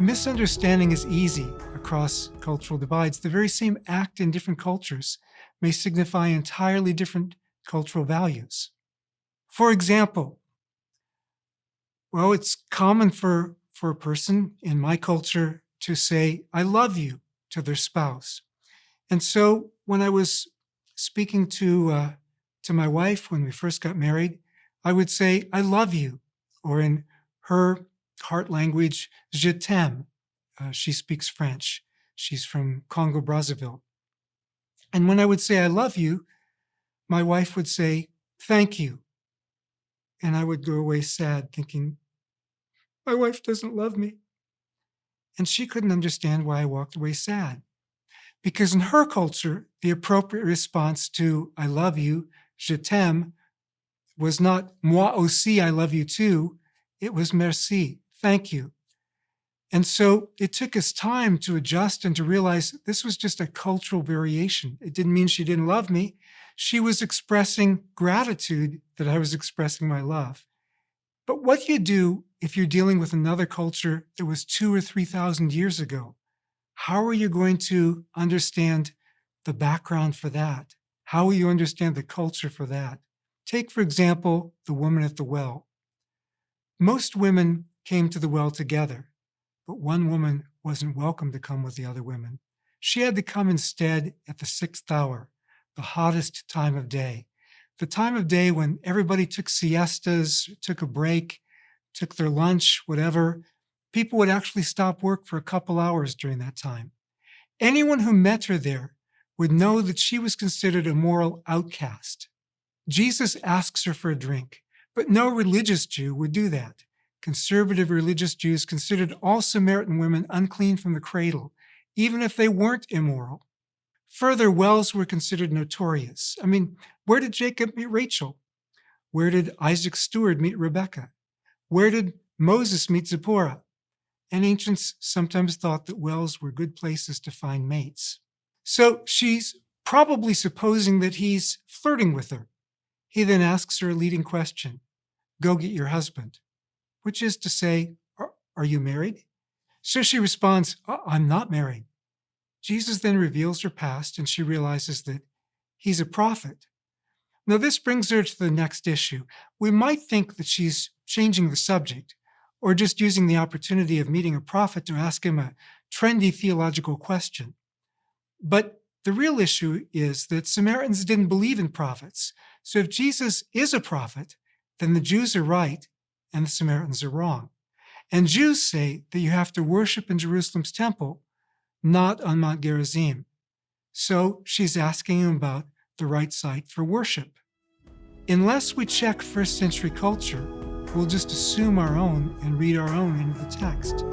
Misunderstanding is easy across cultural divides. The very same act in different cultures may signify entirely different cultural values. For example, it's common for a person in my culture to say, I love you to their spouse. And so when I was speaking to my wife when we first got married, I would say, I love you, or in her heart language, je t'aime. She speaks French. She's from Congo, Brazzaville. And when I would say, I love you, my wife would say, thank you. And I would go away sad, thinking, my wife doesn't love me. And she couldn't understand why I walked away sad. Because in her culture, the appropriate response to I love you, je t'aime, was not moi aussi, I love you too. It was merci, thank you. And so it took us time to adjust and to realize this was just a cultural variation. It didn't mean she didn't love me. She was expressing gratitude that I was expressing my love. But what do you do if you're dealing with another culture that was 2,000 or 3,000 years ago? How are you going to understand the background for that? How will you understand the culture for that? Take, for example, the woman at the well. Most women came to the well together, but one woman wasn't welcome to come with the other women. She had to come instead at the 6th hour, the hottest time of day, the time of day when everybody took siestas, took a break, took their lunch, whatever. People would actually stop work for a couple hours during that time. Anyone who met her there would know that she was considered a moral outcast. Jesus asks her for a drink, but no religious Jew would do that. Conservative religious Jews considered all Samaritan women unclean from the cradle, even if they weren't immoral. Further, wells were considered notorious. Where did Jacob meet Rachel? Where did Isaac's steward meet Rebekah? Where did Moses meet Zipporah? And ancients sometimes thought that wells were good places to find mates. So she's probably supposing that he's flirting with her. He then asks her a leading question, go get your husband, which is to say, are you married? So she responds, I'm not married. Jesus then reveals her past, and she realizes that he's a prophet. Now, this brings her to the next issue. We might think that she's changing the subject, or just using the opportunity of meeting a prophet to ask him a trendy theological question. But the real issue is that Samaritans didn't believe in prophets. So if Jesus is a prophet, then the Jews are right and the Samaritans are wrong. And Jews say that you have to worship in Jerusalem's temple, not on Mount Gerizim. So she's asking him about the right site for worship. Unless we check first century culture, we'll just assume our own and read our own into the text.